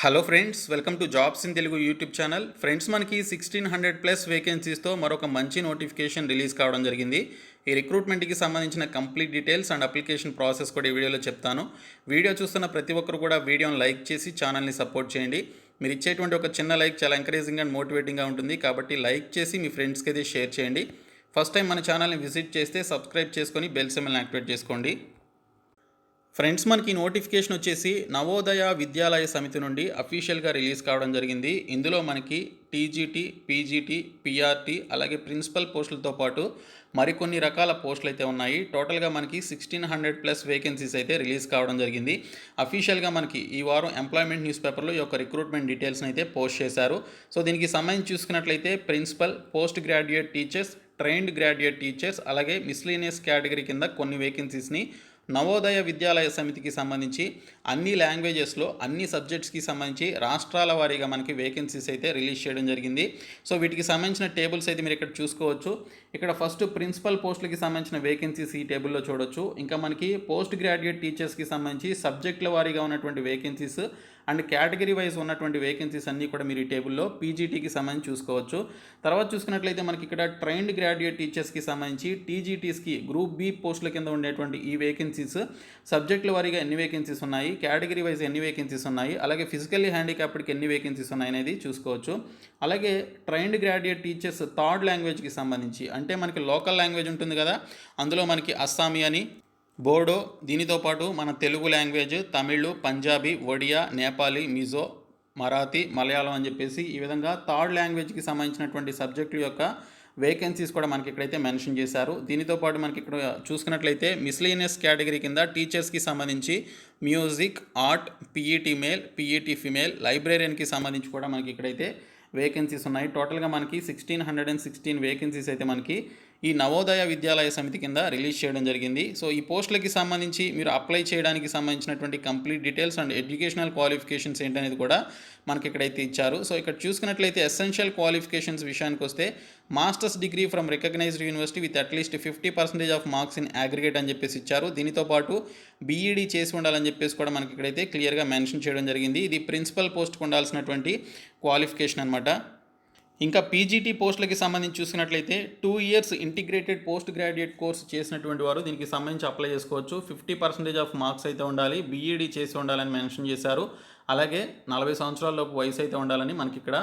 Hello friends, welcome to jobs in Telugu YouTube channel. Friends, మనకి 1600+ వేకెన్సీస్తో మరొక మంచి నోటిఫికేషన్ రిలీజ్ కావడం జరిగింది. ఈ రిక్రూట్మెంట్కి సంబంధించిన complete details and application process కూడా ఈ వీడియోలో చెప్తాను. వీడియో చూస్తున్న ప్రతి ఒక్కరు కూడా వీడియోని లైక్ చేసి ఛానల్ని సపోర్ట్ చేయండి. మీరు ఇచ్చేటువంటి ఒక చిన్న లైక్ చాలా ఎంకరేజింగ్ అండ్ మోటివేటింగ్గా ఉంటుంది, కాబట్టి లైక్ చేసి మీ ఫ్రెండ్స్కి అయితే షేర్ చేయండి. ఫస్ట్ టైం మన ఛానల్ని విజిట్ చేస్తే సబ్స్క్రైబ్ చేసుకొని బెల్ సింబల్ని యాక్టివేట్ చేసుకోండి. ఫ్రెండ్స్, మనకి నోటిఫికేషన్ వచ్చేసి నవోదయ విద్యాలయ సమితి నుండి అఫీషియల్గా రిలీజ్ కావడం జరిగింది. ఇందులో మనకి టీజీటీ, పీజీటీ, పీఆర్టీ అలాగే ప్రిన్సిపల్ పోస్టులతో పాటు మరికొన్ని రకాల పోస్టులు అయితే ఉన్నాయి. టోటల్గా మనకి 1600+ వేకెన్సీస్ అయితే రిలీజ్ కావడం జరిగింది. అఫీషియల్గా మనకి ఈ వారం ఎంప్లాయ్మెంట్ న్యూస్ పేపర్లో ఈ యొక్క రిక్రూట్మెంట్ డీటెయిల్స్ని అయితే పోస్ట్ చేశారు. సో దీనికి సంబంధించి చూసుకున్నట్లయితే principal, post graduate teachers, trained graduate teachers అలాగే మిస్లీనియస్ కేటగిరీ కింద కొన్ని వేకెన్సీస్ని నవోదయ విద్యాలయ సమితికి సంబంధించి అన్ని లాంగ్వేజెస్లో అన్ని సబ్జెక్ట్స్కి సంబంధించి రాష్ట్రాల వారీగా మనకి వేకెన్సీస్ అయితే రిలీజ్ చేయడం జరిగింది. సో వీటికి సంబంధించిన టేబుల్స్ అయితే మీరు ఇక్కడ చూసుకోవచ్చు. ఇక్కడ ఫస్ట్ ప్రిన్సిపల్ పోస్టులకి సంబంధించిన వేకెన్సీస్ ఈ టేబుల్లో చూడొచ్చు. ఇంకా మనకి పోస్ట్ గ్రాడ్యుయేట్ టీచర్స్కి సంబంధించి సబ్జెక్టుల వారీగా ఉన్నటువంటి వేకెన్సీస్ అండ్ కేటగిరీ వైజ్ ఉన్నటువంటి వేకెన్సీస్ అన్నీ కూడా మీరు ఈ టేబుల్లో పీజీటీకి సంబంధించి చూసుకోవచ్చు. తర్వాత చూసుకున్నట్లయితే మనకి ఇక్కడ ట్రైన్డ్ గ్రాడ్యుయేట్ టీచర్స్కి సంబంధించి టీజీటీస్కి గ్రూప్ బి పోస్టుల కింద ఉండేటువంటి ఈ వేకెన్సీస్ సబ్జెక్టుల వారీగా ఎన్ని వేకెన్సీస్ ఉన్నాయి, కేటగిరీ వైజ్ ఎన్ని వేకెన్సీస్ ఉన్నాయి, అలాగే ఫిజికల్లీ హ్యాండిక్యాప్డ్కి ఎన్ని వేకెన్సీస్ ఉన్నాయి అనేది చూసుకోవచ్చు. అలాగే ట్రైన్డ్ గ్రాడ్యుయేట్ టీచర్స్ థర్డ్ లాంగ్వేజ్కి సంబంధించి, అంటే మనకి లోకల్ లాంగ్వేజ్ ఉంటుంది కదా, అందులో మనకి అస్సామీ అని, బోడో, దీనితో పాటు మన తెలుగు లాంగ్వేజ్, తమిళ్, పంజాబీ, ఒడియా, నేపాలీ, మిజో, మరాఠీ, మలయాళం అని చెప్పేసి ఈ విధంగా థర్డ్ లాంగ్వేజ్కి సంబంధించినటువంటి సబ్జెక్టుల యొక్క వేకెన్సీస్ కూడా మనకి ఇక్కడైతే మెన్షన్ చేశారు. దీనితో పాటు మనకి ఇక్కడ చూసుకున్నట్లయితే మిస్లీనియస్ కేటగిరీ కింద టీచర్స్కి సంబంధించి music, art, PET male, PET female, లైబ్రేరియన్కి సంబంధించి కూడా మనకి ఇక్కడైతే వేకెన్సీస్ ఉన్నాయి. టోటల్గా మనకి 1616 వేకెన్సీస్ అయితే మనకి ఈ నవోదయ విద్యాలయ సమితి కింద రిలీజ్ చేయడం జరిగింది. సో ఈ పోస్టులకి సంబంధించి మీరు అప్లై చేయడానికి సంబంధించినటువంటి complete details and educational qualifications ఏంటనేది కూడా మనకి ఇక్కడైతే ఇచ్చారు. సో ఇక్కడ చూసుకున్నట్లయితే ఎసెన్షియల్ క్వాలిఫికేషన్స్ విషయానికి వస్తే masters degree from recognised university with at least 50% of marks in aggregate అని చెప్పేసి ఇచ్చారు. దీనితో పాటు బీఈడీ చేసి ఉండాలని చెప్పేసి కూడా మనకి ఇక్కడైతే క్లియర్గా మెన్షన్ చేయడం జరిగింది. ఇది ప్రిన్సిపల్ పోస్ట్కి ఉండాల్సినటువంటి క్వాలిఫికేషన్ అనమాట. ఇంకా పీజీటీ పోస్టులకి సంబంధించి చూసినట్లయితే 2 years integrated post graduate course చేసినటువంటి వారు దీనికి సంబంధించి అప్లై చేసుకోవచ్చు. 50% ఆఫ్ మార్క్స్ అయితే ఉండాలి, బీఈడీ చేసి ఉండాలని మెన్షన్ చేశారు. అలాగే 40 సంవత్సరాలలోపు వయసు అయితే ఉండాలని మనకి ఇక్కడ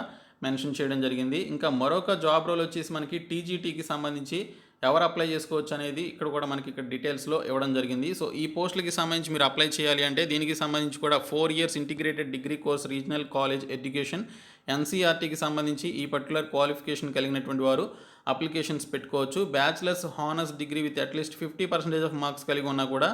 మెన్షన్ చేయడం జరిగింది. ఇంకా మరొక జాబ్ రోల్ వచ్చేసి మనకి టీజీటీకి సంబంధించి ఎవరు అప్లై చేసుకోవచ్చు అనేది ఇక్కడ కూడా మనకి ఇక్కడ డీటెయిల్స్లో ఇవ్వడం జరిగింది. సో ఈ పోస్టులకి సంబంధించి మీరు అప్లై చేయాలి అంటే దీనికి సంబంధించి కూడా 4 years integrated degree course regional college education ఎన్సీఆర్టీకి సంబంధించి ఈ పర్టికులర్ క్వాలిఫికేషన్ కలిగినటువంటి వారు అప్లికేషన్స్ పెట్టుకోవచ్చు. Bachelors honours degree with at least 50% of marks కలిగి ఉన్నా కూడా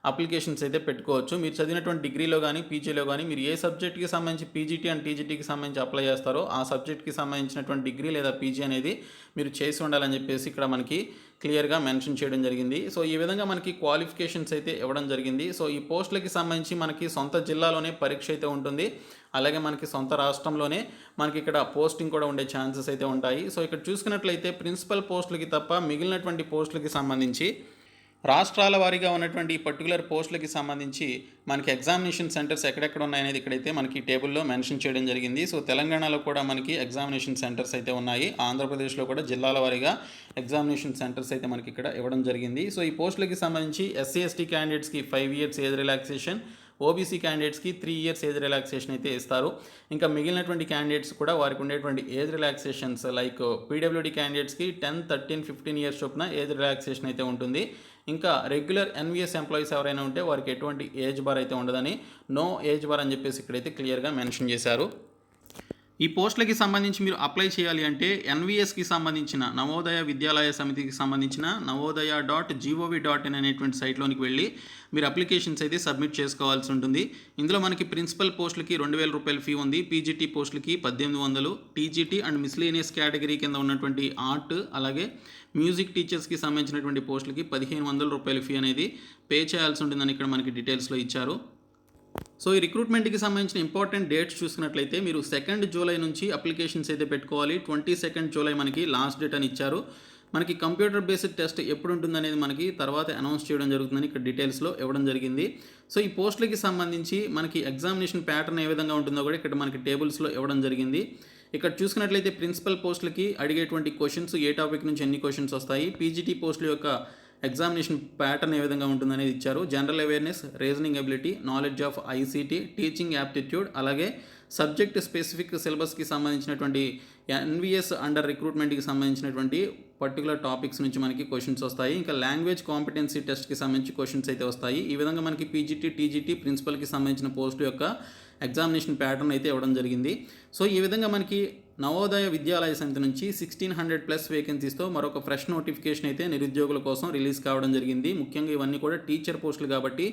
అప్లికేషన్స్ అయితే పెట్టుకోవచ్చు. మీరు చదివినటువంటి డిగ్రీలో కానీ పీజీలో కానీ మీరు ఏ సబ్జెక్ట్కి సంబంధించి పీజీటీ అండ్ టీజీటీకి సంబంధించి అప్లై చేస్తారో ఆ సబ్జెక్ట్కి సంబంధించినటువంటి డిగ్రీ లేదా పీజీ అనేది మీరు చేసి ఉండాలని చెప్పేసి ఇక్కడ మనకి క్లియర్గా మెన్షన్ చేయడం జరిగింది. సో ఈ విధంగా మనకి క్వాలిఫికేషన్స్ అయితే ఇవ్వడం జరిగింది. సో ఈ పోస్టులకి సంబంధించి మనకి సొంత జిల్లాలోనే పరీక్ష అయితే ఉంటుంది. అలాగే మనకి సొంత రాష్ట్రంలోనే మనకి ఇక్కడ పోస్టింగ్ కూడా ఉండే ఛాన్సెస్ అయితే ఉంటాయి. సో ఇక్కడ చూసుకున్నట్లయితే ప్రిన్సిపల్ పోస్టులకి తప్ప మిగిలినటువంటి పోస్టులకి సంబంధించి రాష్ట్రాల వారీగా ఉన్నటువంటి పర్టికులర్ పోస్టులకి సంబంధించి మనకి ఎగ్జామినేషన్ సెంటర్స్ ఎక్కడెక్కడ ఉన్నాయనేది ఇక్కడైతే మనకి టేబుల్లో మెన్షన్ చేయడం జరిగింది. సో తెలంగాణలో కూడా మనకి ఎగ్జామినేషన్ సెంటర్స్ అయితే ఉన్నాయి. ఆంధ్రప్రదేశ్లో కూడా జిల్లాల వారీగా ఎగ్జామినేషన్ సెంటర్స్ అయితే మనకి ఇక్కడ ఇవ్వడం జరిగింది. సో ఈ పోస్టులకి సంబంధించి ఎస్సీ ఎస్టీ క్యాండిడేట్స్కి 5 years ఏజ్ రిలాక్సేషన్, ఓబీసీ క్యాండిడేట్స్కి 3 years ఏజ్ రిలాక్సేషన్ అయితే ఇస్తారు. ఇంకా మిగిలినటువంటి క్యాండిడేట్స్ కూడా వారికి ఉండేటువంటి ఏజ్ రిలాక్సేషన్స్ లైక్ పీడబ్ల్యూడీ క్యాండిడేట్స్కి 10, 13, 15 years చొప్పున ఏజ్ రిలాక్సేషన్ అయితే ఉంటుంది. ఇంకా రెగ్యులర్ ఎన్విఎస్ ఎంప్లాయీస్ ఎవరైనా ఉంటే వారికి ఎటువంటి ఏజ్ బార్ అయితే ఉండదని, నో ఏజ్ బార్ అని చెప్పేసి ఇక్కడైతే క్లియర్గా మెన్షన్ చేశారు. ఈ పోస్టులకి సంబంధించి మీరు అప్లై చేయాలి అంటే ఎన్విఎస్కి సంబంధించిన నవోదయ విద్యాలయ సమితికి సంబంధించిన navodaya.gov.in అనేటువంటి సైట్లోనికి వెళ్ళి మీరు అప్లికేషన్స్ అయితే సబ్మిట్ చేసుకోవాల్సి ఉంటుంది. ఇందులో మనకి ప్రిన్సిపల్ పోస్టులకి 2000 రూపాయల ఫీ ఉంది, పీజీటీ పోస్టులకి 1800, టీజీటీ అండ్ మిస్లేనియస్ కేటగిరీ కింద ఉన్నటువంటి ఆర్ట్ అలాగే మ్యూజిక్ టీచర్స్కి సంబంధించినటువంటి పోస్టులకి 1500 రూపాయల ఫీ అనేది పే చేయాల్సి ఉంటుందని ఇక్కడ మనకి డీటెయిల్స్లో ఇచ్చారు. సో ఈ రిక్రూట్మెంట్కి సంబంధించిన ఇంపార్టెంట్ డేట్స్ చూసుకున్నట్లయితే మీరు 2nd July నుంచి అప్లికేషన్స్ అయితే పెట్టుకోవాలి. 22nd July మనకి లాస్ట్ డేట్ అని ఇచ్చారు. మనకి కంప్యూటర్ బేస్డ్ టెస్ట్ ఎప్పుడు ఉంటుందనేది మనకి తర్వాత అనౌన్స్ చేయడం జరుగుతుందని ఇక్కడ డీటెయిల్స్లో ఇవ్వడం జరిగింది. సో ఈ పోస్టులకి సంబంధించి మనకి ఎగ్జామినేషన్ ప్యాటర్న్ ఏ విధంగా ఉంటుందో కూడా ఇక్కడ మనకి టేబుల్స్లో ఇవ్వడం జరిగింది. ఇక్కడ చూసుకున్నట్లయితే ప్రిన్సిపల్ పోస్టులకి అడిగేటువంటి క్వశ్చన్స్ ఏ టాపిక్ నుంచి ఎన్ని క్వశ్చన్స్ వస్తాయి, పీజీటీ పోస్టుల యొక్క ఎగ్జామినేషన్ ప్యాటర్న్ ఏ విధంగా ఉంటుందనేది ఇచ్చారు. General awareness, reasoning ability, knowledge of ICT, teaching aptitude, అలాగే సబ్జెక్ట్ స్పెసిఫిక్ సిలబస్కి సంబంధించినటువంటి ఎన్విఎస్ అండర్ రిక్రూట్మెంట్కి సంబంధించినటువంటి పర్టికులర్ టాపిక్స్ నుంచి మనకి క్వశ్చన్స్ వస్తాయి. ఇంకా లాంగ్వేజ్ కాంపిటెన్సీ టెస్ట్కి సంబంధించి క్వశ్చన్స్ అయితే వస్తాయి. ఈ విధంగా మనకి పీజీటీ, టీజీటీ, ప్రిన్సిపల్కి సంబంధించిన పోస్టు యొక్క ఎగ్జామినేషన్ ప్యాటర్న్ అయితే ఇవ్వడం జరిగింది. సో ఈ విధంగా మనకి నవోదయ విద్యాలయ సమితి నుంచి 1600+ వేకెన్సీస్తో మరొక ఫ్రెష్ నోటిఫికేషన్ అయితే నిరుద్యోగుల కోసం రిలీజ్ కావడం జరిగింది. ముఖ్యంగా ఇవన్నీ కూడా టీచర్ పోస్టులు కాబట్టి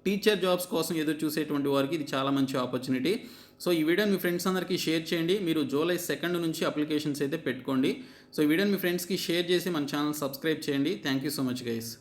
టీచర్ జాబ్స్ కోసం ఎదురు చూసేటువంటి వారికి ఇది చాలా మంచి ఆపర్చునిటీ. సో ఈ వీడియోని మీ ఫ్రెండ్స్ అందరికీ షేర్ చేయండి. మీరు జూలై 2 నుంచి అప్లికేషన్స్ అయితే పెట్టుకోండి. సో ఈ వీడియోని మీ ఫ్రెండ్స్కి షేర్ చేసి మన ఛానల్ సబ్స్క్రైబ్ చేయండి. Thank you so much guys.